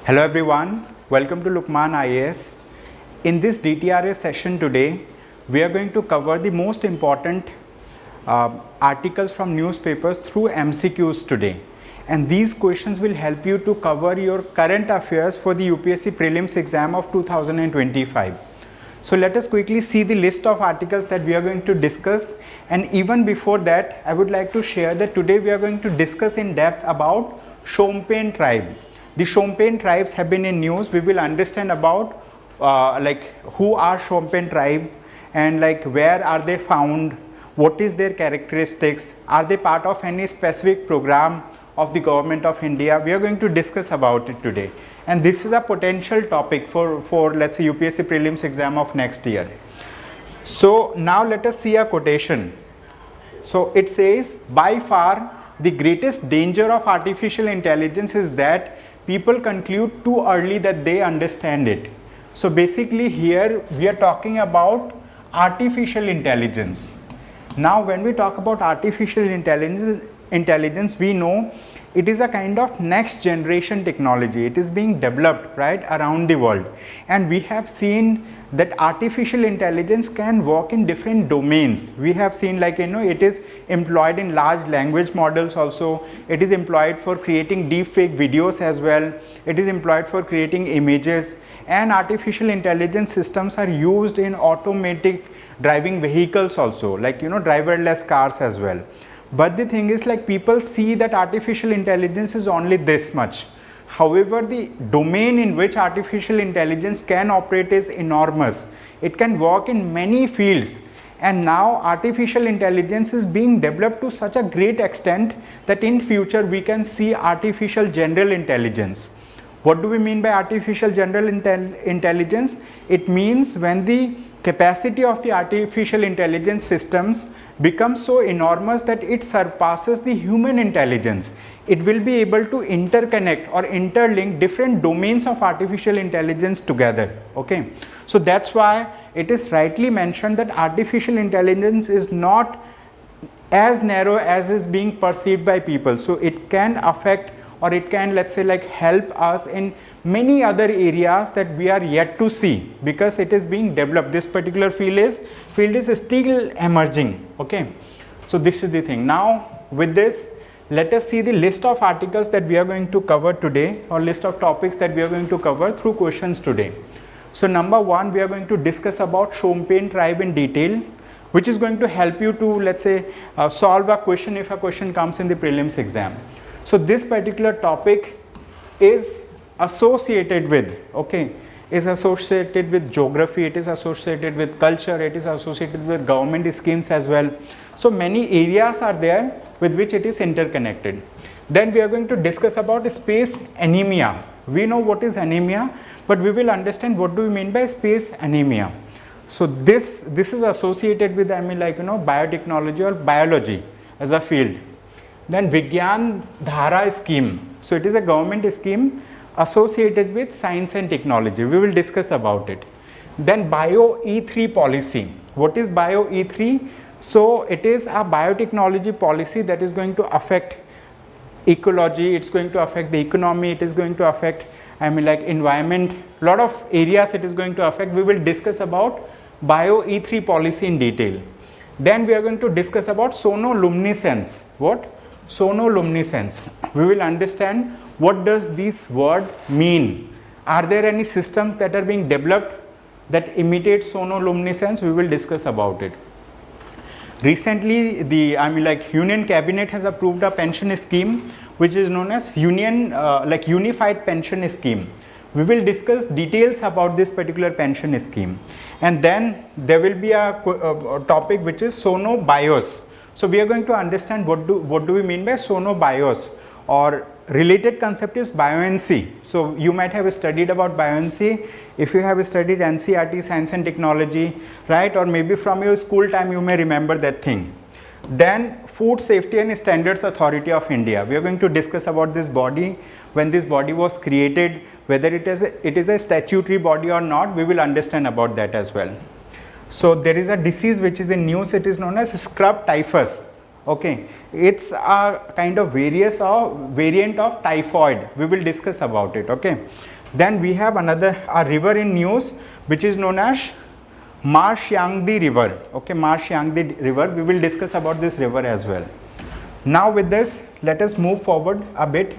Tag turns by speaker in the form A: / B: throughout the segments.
A: Hello everyone, welcome to Lukmaan IAS. In this DTRS session today, we are going to cover the most important articles from newspapers through MCQs today. And these questions will help you to cover your current affairs for the UPSC Prelims exam of 2025. So let us quickly see the list of articles that we are going to discuss, and even before that I would like to share that today we are going to discuss in depth about Shompen tribe. The Shompen tribes have been in news. We will understand about who are Shompen tribe and where are they found, what is their characteristics, are they part of any specific program of the government of India. We are going to discuss about it today, and this is a potential topic for let's say UPSC Prelims exam of next year. So now let us see a quotation. So it says, by far the greatest danger of artificial intelligence is that people conclude too early that they understand it. So basically here we are talking about artificial intelligence. Now when we talk about artificial intelligence, we know it is a kind of next generation technology. It is being developed right around the world, and we have seen that artificial intelligence can work in different domains. We have seen it is employed in large language models also. It is employed for creating deep fake videos as well. It is employed for creating images, and artificial intelligence systems are used in automatic driving vehicles also, driverless cars as well. But the thing is, people see that artificial intelligence is only this much. However, the domain in which artificial intelligence can operate is enormous. It can work in many fields, and now artificial intelligence is being developed to such a great extent that in future we can see artificial general intelligence. What do we mean by artificial general intelligence? It means when the capacity of the artificial intelligence systems becomes so enormous that it surpasses the human intelligence. It will be able to interconnect or interlink different domains of artificial intelligence together. Okay, so that's why it is rightly mentioned that artificial intelligence is not as narrow as is being perceived by people. So it can affect, or it can, let's say, help us in many other areas that we are yet to see, because it is being developed. This particular field is still emerging. Okay, so this is the thing. Now with this, let us see the list of articles that we are going to cover today, or list of topics that we are going to cover through questions today. So number one, we are going to discuss about Shompen tribe in detail, which is going to help you to, let's say, solve a question if a question comes in the prelims exam. So this particular topic is associated with, is associated with geography, it is associated with culture, it is associated with government schemes as well. So many areas are there with which it is interconnected. Then we are going to discuss about space anemia. We know what is anemia, but we will understand what do we mean by space anemia. So this is associated with, biotechnology or biology as a field. Then Vigyan Scheme. So it is a government scheme associated with science and technology. We will discuss about it. Then Bio E3 policy. What is Bio E3? So it is a biotechnology policy that is going to affect ecology, it's going to affect the economy, it is going to affect environment, lot of areas it is going to affect. We will discuss about Bio E3 policy in detail. Then we are going to discuss about Sono Luminence. What? Sono Luminence. We will understand what does this word mean. Are there any systems that are being developed that imitate Sono Luminence? We will discuss about it. Recently, the Union Cabinet has approved a pension scheme which is known as Unified Pension Scheme. We will discuss details about this particular pension scheme, and then there will be a topic which is Sono Bias. So we are going to understand what do we mean by Sono Bias, or related concept is buoyancy. So you might have studied about buoyancy if you have studied NCERT science and technology, right? Or maybe from your school time you may remember that thing. Then Food Safety and Standards Authority of India. We are going to discuss about this body, when this body was created, whether it is a statutory body or not. We will understand about that as well. So there is a disease which is in news. It is known as Scrubtypus. Okay, it's a kind of variant of typhoid. We will discuss about it. Okay, then we have a river in news which is known as Marang River. Okay, Marang River. We will discuss about this river as well. Now with this, let us move forward a bit.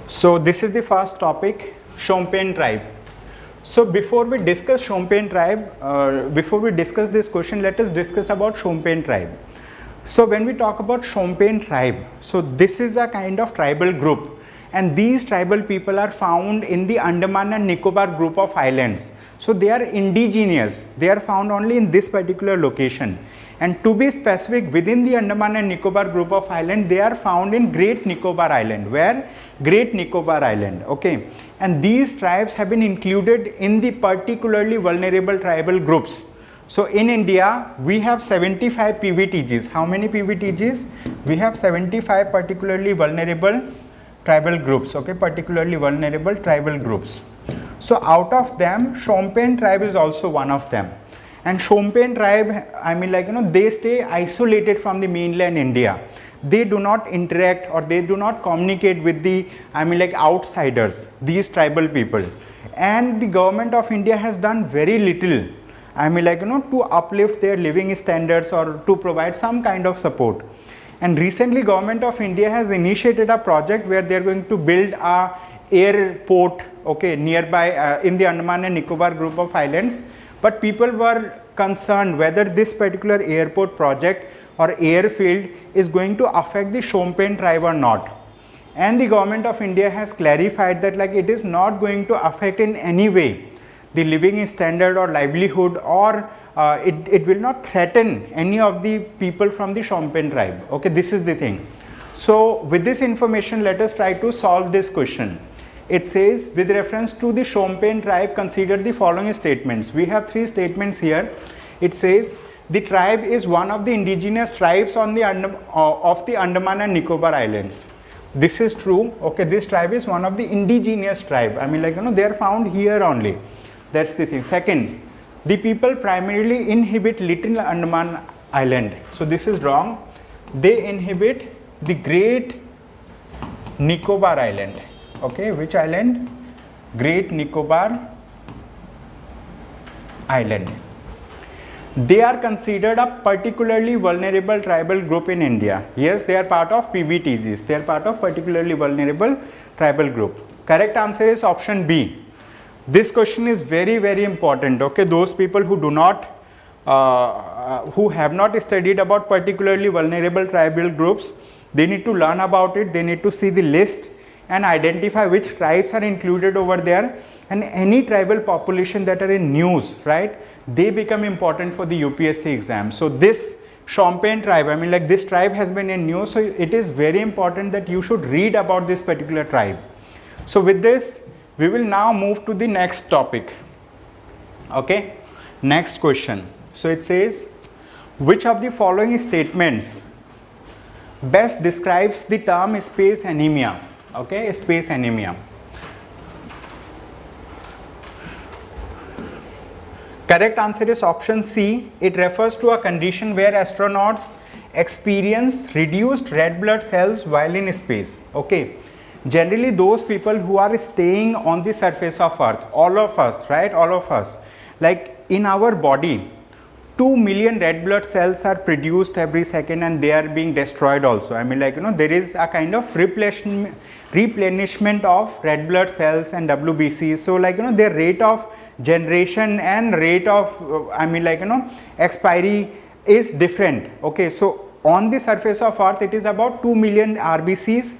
A: So this is the first topic, Shompen tribe. So before we discuss Shompen tribe, before we discuss this question, let us discuss about Shompen tribe. So when we talk about Shompen tribe, so this is a kind of tribal group, and these tribal people are found in the Andaman and Nicobar group of islands. So they are indigenous, they are found only in this particular location. And to be specific, within the Andaman and Nicobar group of islands, they are found in Great Nicobar Island. Where? Great Nicobar Island. Okay. And these tribes have been included in the particularly vulnerable tribal groups. So in India, we have 75 PVTGs. How many PVTGs? We have 75 particularly vulnerable tribal groups. Okay, particularly vulnerable tribal groups. So out of them, Shompen tribe is also one of them. And Shompen tribe, I mean, like, you know, they stay isolated from the mainland India. They do not interact or they do not communicate with the, I mean, like, outsiders, these tribal people. And the government of India has done very little, I mean, like, you know, to uplift their living standards or to provide some kind of support. And recently, government of India has initiated a project where they are going to build a airport, okay, nearby in the Andaman and Nicobar group of islands. But people were concerned whether this particular airport project or airfield is going to affect the Shompen tribe or not. And the government of India has clarified that, like, it is not going to affect in any way the living standard or livelihood, or it will not threaten any of the people from the Shompen tribe. Okay, this is the thing. So with this information, let us try to solve this question. It says, with reference to the Shompen tribe, consider the following statements. We have three statements here. It says, the tribe is one of the indigenous tribes on the of the Andaman and Nicobar Islands. This is true. Okay, this tribe is one of the indigenous tribe. I mean, like, you know, they are found here only. That's the thing. Second, the people primarily inhabit Little Andaman Island. So this is wrong. They inhabit the Great Nicobar Island. Okay, which island? Great Nicobar Island. They are considered a particularly vulnerable tribal group in India. Yes, they are part of PVTGs. They are part of particularly vulnerable tribal group. Correct answer is option B. This question is very, very important. Okay, those people who do not, who have not studied about particularly vulnerable tribal groups, they need to learn about it. They need to see the list and identify which tribes are included over there, and any tribal population that are in news, right, they become important for the UPSC exam. So this Shompen tribe, I mean, like, this tribe has been in news, so it is very important that you should read about this particular tribe. So with this, we will now move to the next topic. Okay, next question. So it says, which of the following statements best describes the term space anemia? Okay, space anemia. Correct answer is option C. It refers to a condition where astronauts experience reduced red blood cells while in space. Okay, generally those people who are staying on the surface of Earth, all of us, right, all of us, like in our body, 2 million red blood cells are produced every second, and they are being destroyed also. I mean, like, you know, there is a kind of replenishment of red blood cells and WBCs. So, like, you know, their rate of generation and rate of, I mean, like, you know, expiry is different. Okay, so on the surface of Earth, it is about 2 million RBCs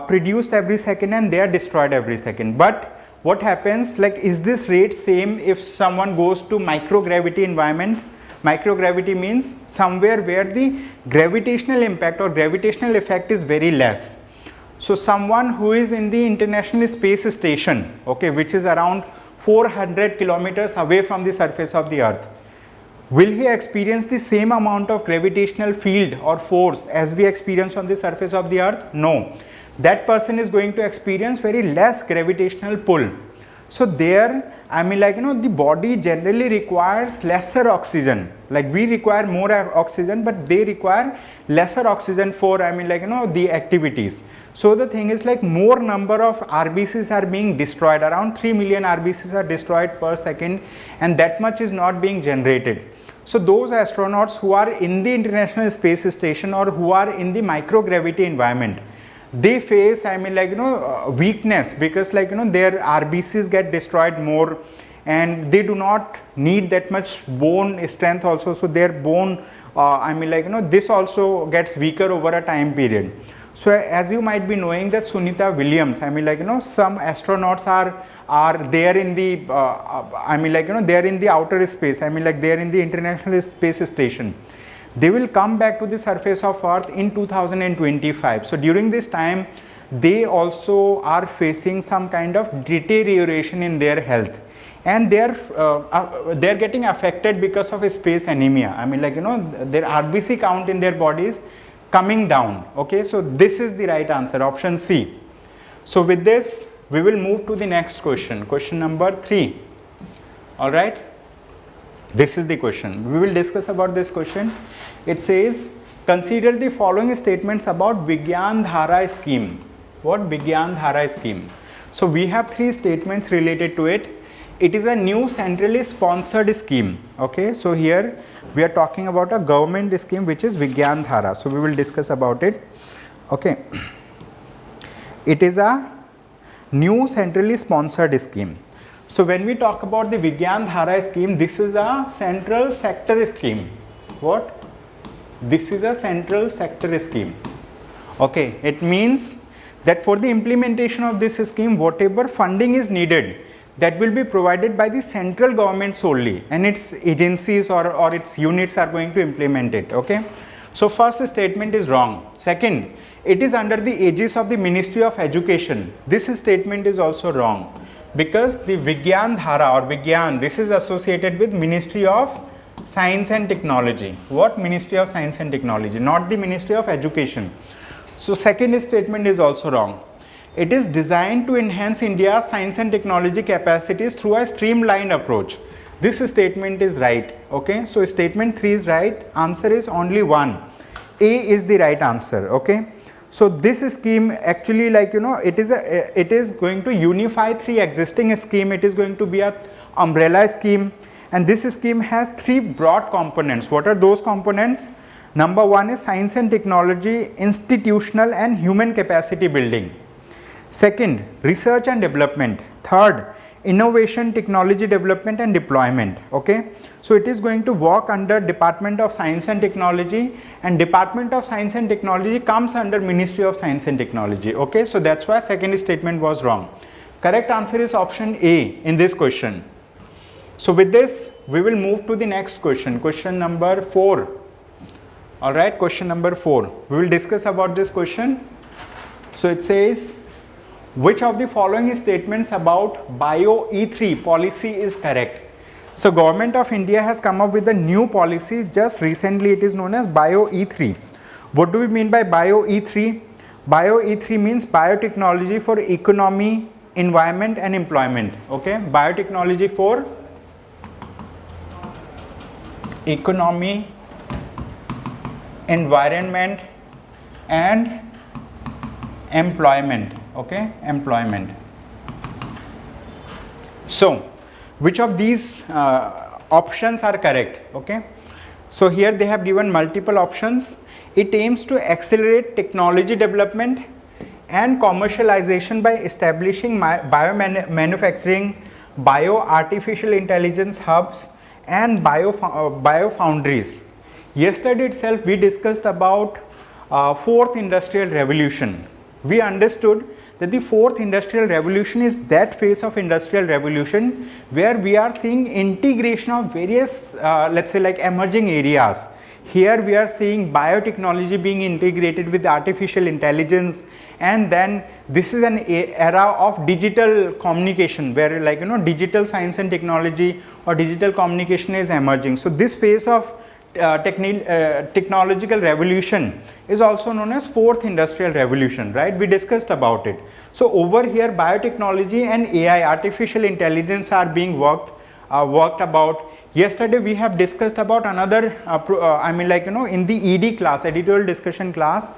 A: produced every second, and they are destroyed every second. But what happens, like, is this rate same if someone goes to microgravity environment? Microgravity means somewhere where the gravitational impact or gravitational effect is very less. So someone who is in the International Space Station, okay, which is around 400 kilometers away from the surface of the Earth, will he experience the same amount of gravitational field or force as we experience on the surface of the Earth? No. That person is going to experience very less gravitational pull. So there, I mean, like, you know, the body generally requires lesser oxygen. Like we require more oxygen, but they require lesser oxygen for, I mean, like, you know, the activities. So the thing is, like, more number of RBCs are being destroyed. Around 3 million RBCs are destroyed per second, and that much is not being generated. So those astronauts who are in the International Space Station or who are in the microgravity environment, they face, I mean, like, you know, weakness, because, like, you know, their RBCs get destroyed more, and they do not need that much bone strength also. So their bone, I mean, like, you know, this also gets weaker over a time period. So as you might be knowing that Sunita Williams, I mean, like, you know, some astronauts are there in the, I mean, like, you know, they are in the outer space, I mean, like, they are in the International Space Station. They will come back to the surface of Earth in 2025. So during this time, they also are facing some kind of deterioration in their health, and they're getting affected because of space anemia. I mean, like, you know, their RBC count in their bodies coming down. Okay, so this is the right answer, option C. So with this, we will move to the next question, question number 3. All right, this is the question. We will discuss about this question. It says, consider the following statements about Vigyan Dhara scheme. What Vigyan Dhara scheme? So we have 3 statements related to it. It is a new centrally sponsored scheme. Okay, so here we are talking about a government scheme which is Vigyan Dhara. So we will discuss about it. Okay, it is a new centrally sponsored scheme. So when we talk about the Vigyan Dhara scheme, this is a central sector scheme. What? This is a central sector scheme. Okay, it means that for the implementation of this scheme, whatever funding is needed, that will be provided by the central government solely, and its agencies or its units are going to implement it. Okay, so first statement is wrong. Second, it is under the aegis of the Ministry of Education. This statement is also wrong, because the Vigyan Dhara or Vigyan, this is associated with Ministry of Science and Technology. What? Ministry of Science and Technology, not the Ministry of Education. So second statement is also wrong. It is designed to enhance India's science and technology capacities through a streamlined approach. This statement is right. Okay, so statement 3 is right. Answer is only 1. A is the right answer. Okay, so this scheme actually, like, you know, it is going to unify 3 existing scheme. It is going to be a umbrella scheme, and this scheme has 3 broad components. What are those components? Number 1 is science and technology, institutional and human capacity building. Second, research and development. Third, innovation, technology development and deployment. Okay, so it is going to work under Department of Science and Technology, and Department of Science and Technology comes under Ministry of Science and Technology. Okay, so that's why second statement was wrong. Correct answer is option A in this question. So with this, we will move to the next question, question number 4. All right, question number 4. We will discuss about this question. So it says, which of the following statements about Bio E3 policy is correct? So Government of India has come up with a new policy just recently. It is known as Bio E3. What do we mean by Bio E3? Bio E3 means biotechnology for economy, environment and employment. Okay, biotechnology for economy, environment and employment. Okay, employment. So which of these options are correct? Okay, so here they have given multiple options. It aims to accelerate technology development and commercialization by establishing biomanufacturing, bio-artificial intelligence hubs and bio-foundries. Yesterday itself we discussed about 4th industrial revolution. We understood that the 4th industrial revolution is that phase of industrial revolution where we are seeing integration of various let's say like emerging areas. Here we are seeing biotechnology being integrated with artificial intelligence, and then this is an era of digital communication where, like, digital science and technology or digital communication is emerging. So this phase of technological revolution is also known as fourth industrial revolution, right? We discussed about it. So over here biotechnology and AI, artificial intelligence, are being worked about. Yesterday we have discussed about another in the ED class, editorial discussion class,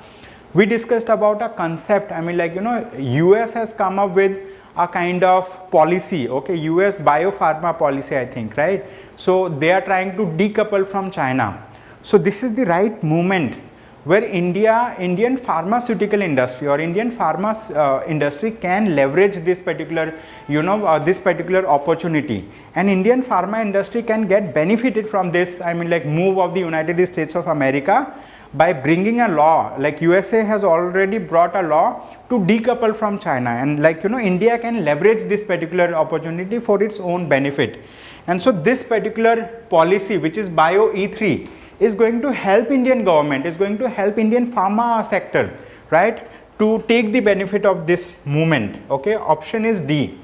A: we discussed about a concept. US has come up with a kind of policy, okay, US biopharma policy, I think, right? So they are trying to decouple from China. So this is the right movement where Indian pharmaceutical industry or Indian pharma industry can leverage this particular, this particular opportunity, and Indian pharma industry can get benefited from this, move of the United States of America by bringing a law. Like USA has already brought a law to decouple from China, and India can leverage this particular opportunity for its own benefit. And so this particular policy, which is Bio E3, is going to help Indian government, is going to help Indian pharma sector, right, to take the benefit of this movement. Okay, option is D.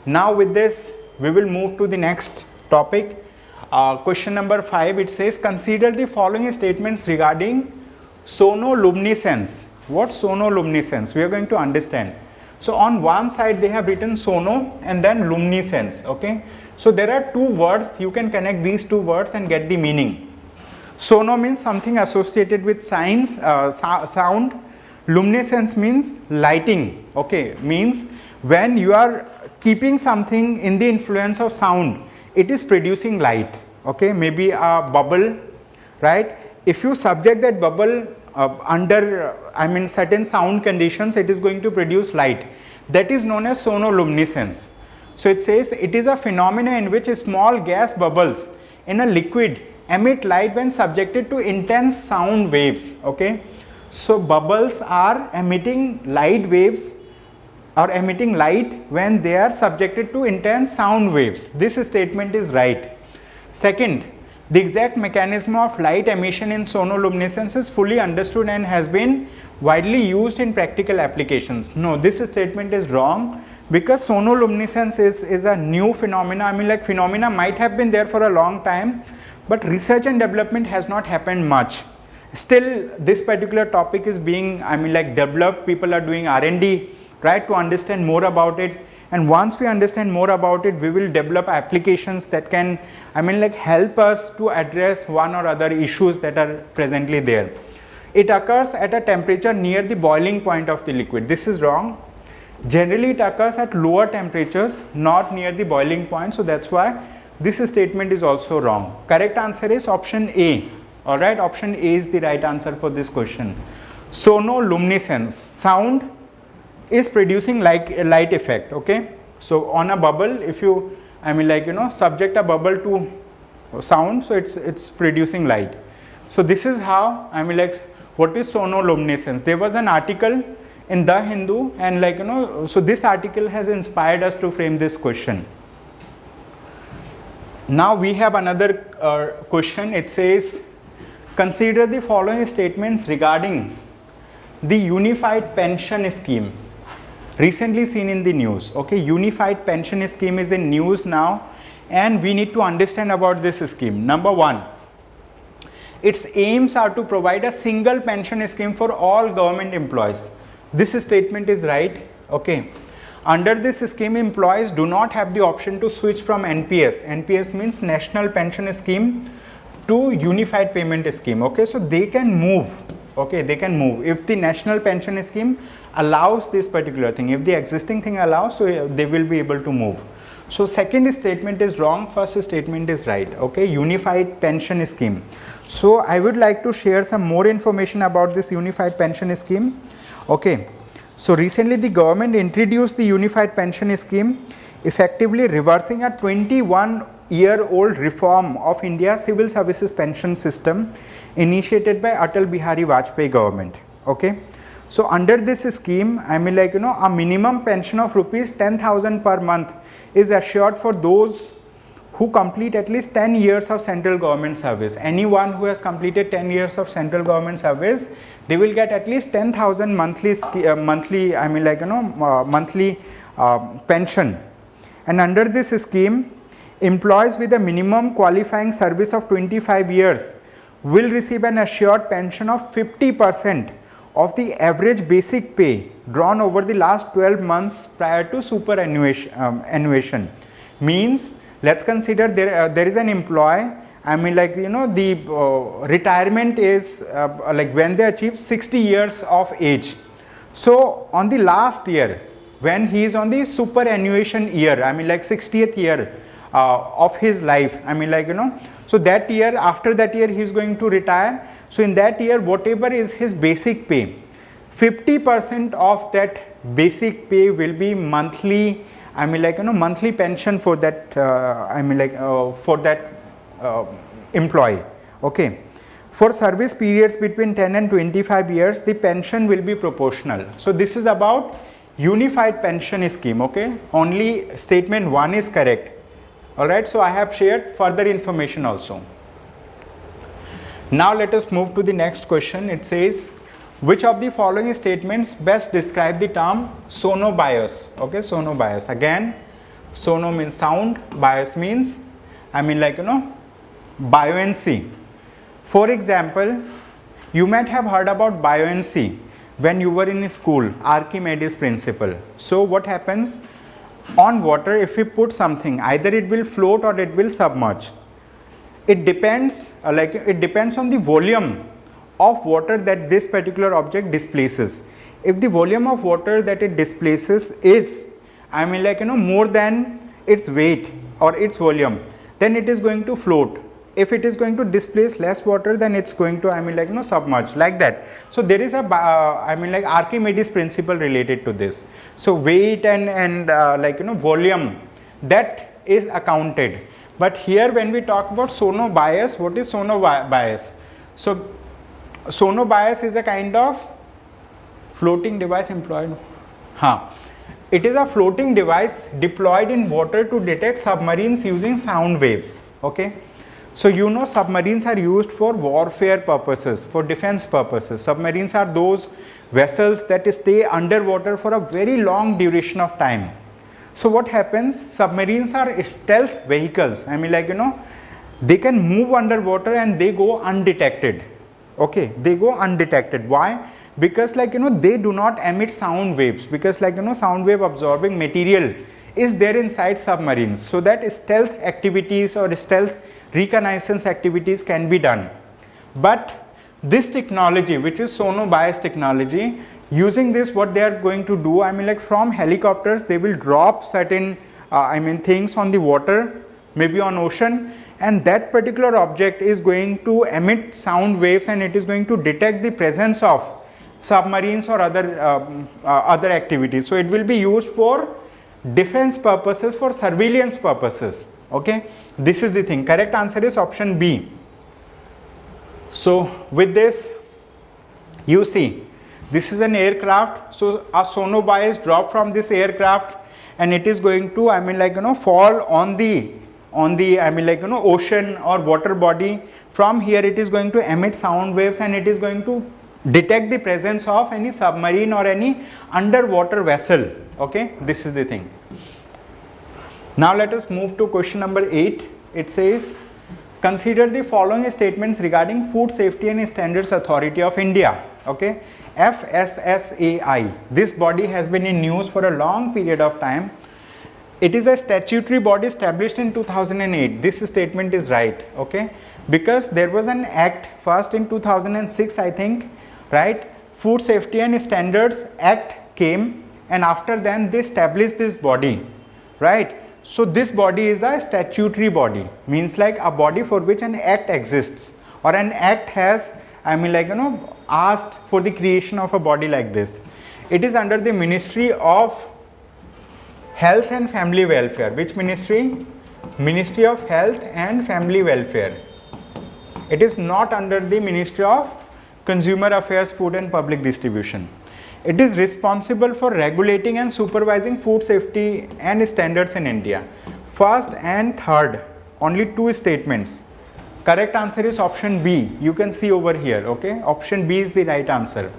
A: Now with this we will move to the next topic. Question number 5, it says, consider the following statements regarding Sono Luminence. What Sono Luminence? We are going to understand. So on one side they have written Sono and then Luminance. Okay, so there are two words, you can connect these two words and get the meaning. Sono means something associated with signs, sound. Luminescence means lighting. Okay, means when you are keeping something in the influence of sound, it is producing light. Okay, maybe a bubble, right? If you subject that bubble under certain sound conditions, it is going to produce light. That is known as sonoluminescence. So it says it is a phenomenon in which small gas bubbles in a liquid emit light when subjected to intense sound waves. Okay, so bubbles are emitting light waves or emitting light when they are subjected to intense sound waves. This statement is right. Second, the exact mechanism of light emission in sonoluminescence is fully understood and has been widely used in practical applications. No, this statement is wrong, because sonoluminescence is a new phenomena. Phenomena might have been there for a long time, but research and development has not happened much. Still this particular topic is being developed. People are doing R&D, right, to understand more about it, and once we understand more about it, we will develop applications that can help us to address one or other issues that are presently there. It occurs at a temperature near the boiling point of the liquid. This is wrong. Generally it occurs at lower temperatures, not near the boiling point, so that's why this statement is also wrong. Correct answer is option A. Alright, option A is the right answer for this question. Sonoluminescence, sound is producing light effect. Okay, so on a bubble, if you subject a bubble to sound, so it's producing light. So this is how what is sonoluminescence. There was an article in The Hindu, and so this article has inspired us to frame this question. Now we have another question. It says, consider the following statements regarding the unified pension scheme recently seen in the news. Okay, unified pension scheme is in news now, and we need to understand about this scheme. Number 1, its aims are to provide a single pension scheme for all government employees. This statement is right. Okay, under this scheme, employees do not have the option to switch from NPS. NPS means National Pension Scheme to Unified Payment Scheme. Okay, so they can move. Okay, they can move if the National Pension Scheme allows this particular thing. If the existing thing allows, so they will be able to move. So second statement is wrong, first statement is right. Okay, Unified Pension Scheme. So I would like to share some more information about this Unified Pension Scheme. Okay, so recently the government introduced the Unified Pension Scheme, effectively reversing a 21-year-old reform of India's civil services pension system initiated by Atal Bihari Vajpayee government. Okay, so under this scheme, a minimum pension of rupees 10,000 per month is assured for those who complete at least 10 years of central government service. Anyone who has completed 10 years of central government service, they will get at least 10,000 monthly pension. And under this scheme, employees with a minimum qualifying service of 25 years will receive an assured pension of 50% of the average basic pay drawn over the last 12 months prior to superannuation. Means, let's consider there is an employee, I mean, like, you know, the retirement is like when they achieve 60 years of age. So on the last year, when he is on the superannuation year, I mean, like 60th year of his life, I mean, like, you know, so that year, after that year, he is going to retire. So in that year, whatever is his basic pay, 50% of that basic pay will be monthly, I mean, like, you know, monthly pension for that, I mean, like, for that employee. Okay. For service periods between 10 and 25 years, the pension will be proportional. So this is about unified pension scheme. Okay. Only statement 1 is correct. Alright, so I have shared further information also. Now let us move to the next question. It says, which of the following statements best describe the term Sono Bias? Okay, Sono Bias. Again, Sono means sound, Bias means, I mean, like, you know, buoyancy. For example, you might have heard about buoyancy when you were in school, Archimedes principle. So what happens? On water, if we put something, either it will float or it will submerge. It depends, it depends on the volume of water that this particular object displaces. If the volume of water that it displaces is, I mean, like, you know, more than its weight or its volume, then it is going to float. If it is going to displace less water, then it's going to, I mean, like, you know, submerge, like that. So there is a, I mean, like, Archimedes principle related to this. So weight and like, you know, volume, that is accounted. But here when we talk about Sono Bias, what is Sono Bias? So Sono Bias is a kind of floating device employed. It is a floating device deployed in water to detect submarines using sound waves. Okay. So you know, submarines are used for warfare purposes, for defense purposes. Submarines are those vessels that stay underwater for a very long duration of time. So what happens? Submarines are stealth vehicles. I mean, like, you know, they can move underwater and they go undetected. Okay, they go undetected. Why? Because, like, you know, they do not emit sound waves, because, like, you know, sound wave absorbing material is there inside submarines, so that stealth activities or stealth reconnaissance activities can be done. But this technology, which is Sono Bias technology, using this, what they are going to do, I mean, like, from helicopters they will drop certain I mean, things on the water, maybe on ocean, and that particular object is going to emit sound waves and it is going to detect the presence of submarines or other activities. So it will be used for defense purposes, for surveillance purposes. Okay, this is the thing. Correct answer is option B. So with this, you see, this is an aircraft. So a Sono Bias drop from this aircraft and it is going to, I mean, like, you know, fall on the I mean, like, you know, ocean or water body. From here it is going to emit sound waves and it is going to detect the presence of any submarine or any underwater vessel. Okay, this is the thing. Now let us move to question number 8. It says, consider the following statements regarding Food Safety and Standards Authority of India. Okay, FSSAI. This body has been in news for a long period of time. It is a statutory body established in 2008. This statement is right. Okay, because there was an act first in 2006, I think, right? Food Safety and Standards Act came, and after then they established this body, right? So this body is a statutory body, means like a body for which an act exists, or an act has, I mean, like, you know, asked for the creation of a body like this. It is under the Ministry of Health and Family Welfare. Which ministry? Ministry of Health and Family Welfare. It is not under the Ministry of Consumer Affairs, Food and Public Distribution. It is responsible for regulating and supervising food safety and standards in India. First and third, only two statements. Correct answer is option B. You can see over here. Okay, option B is the right answer.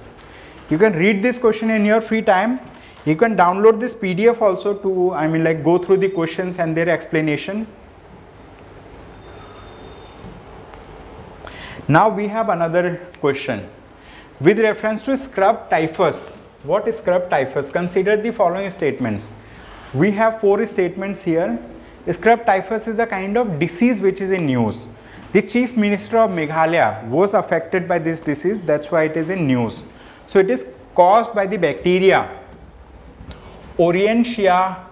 A: You can read this question in your free time. You can download this PDF also to, I mean, like, go through the questions and their explanation. Now we have another question. With reference to Scrubtypus, what is Scrubtypus? Consider the following statements. We have 4 statements here. Scrubtypus is a kind of disease which is in news. The Chief Minister of Meghalaya was affected by this disease, that's why it is in news. So it is caused by the bacteria Orientia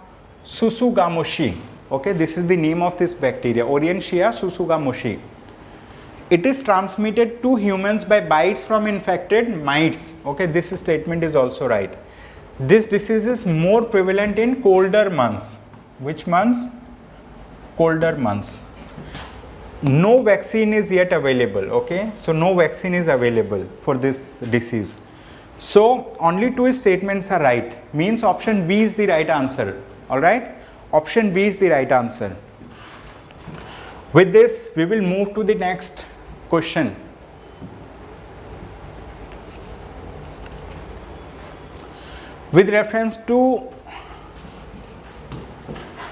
A: susugamushi. Okay, this is the name of this bacteria, Orientia susugamushi. It is transmitted to humans by bites from infected mites. Okay, this statement is also right. This disease is more prevalent in colder months. Which months? Colder months. No vaccine is yet available. Okay, so no vaccine is available for this disease. So only 2 statements are right, means option B is the right answer. Alright, option B is the right answer. With this, we will move to the next question. With reference to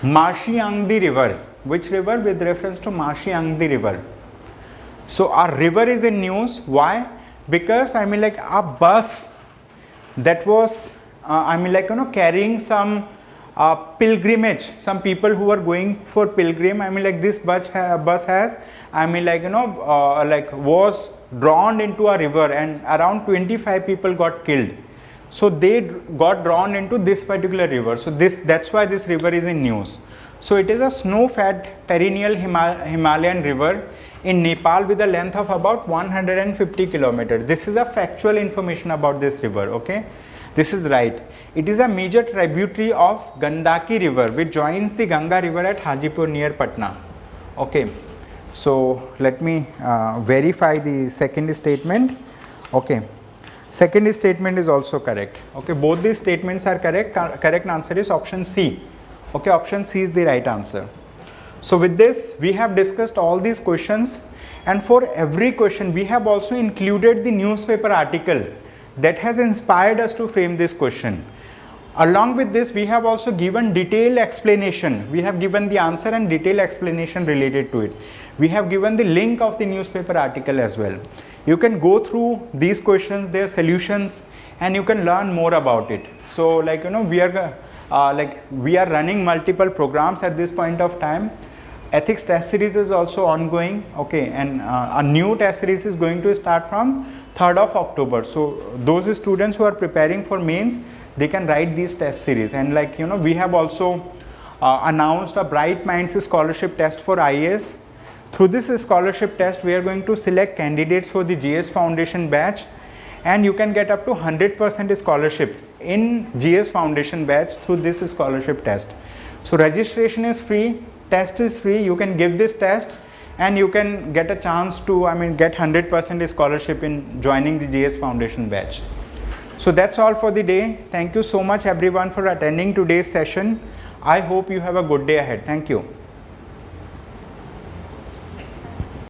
A: Marang River, which river? With reference to Marang River. So our river is in news. Why? Because I mean like a bus that was carrying some pilgrimage, some people who were going for pilgrim. I mean like this bus has was drawn into a river and around 25 people got killed. So they got drawn into this particular river. So that's why this river is in news. So it is a snow-fed perennial Himalayan river in Nepal with a length of about 150 kilometers. This is a factual information about this river. Okay, this is right. It is a major tributary of Gandaki River, which joins the Ganga River at Hajipur near Patna. Okay, so let me verify the second statement. Okay, second statement is also correct. Okay, both these statements are correct. Correct answer is option C. Okay, option C is the right answer. So with this, we have discussed all these questions, and for every question we have also included the newspaper article that has inspired us to frame this question. Along with this, we have also given detailed explanation. We have given the answer and detailed explanation related to it. We have given the link of the newspaper article as well. You can go through these questions, their solutions, and you can learn more about it. So like we are running multiple programs at this point of time. Ethics test series is also ongoing. Okay, and a new test series is going to start from 3rd of October. So those students who are preparing for mains, they can write these test series. And we have also announced a Bright Minds scholarship test for IAS. Through this scholarship test, we are going to select candidates for the GS Foundation batch, and you can get up to 100% scholarship in GS Foundation batch through this scholarship test. So registration is free, test is free. You can give this test and you can get a chance to get 100% scholarship in joining the GS Foundation batch. So that's all for the day. Thank you so much everyone for attending today's session. I hope you have a good day ahead. Thank you.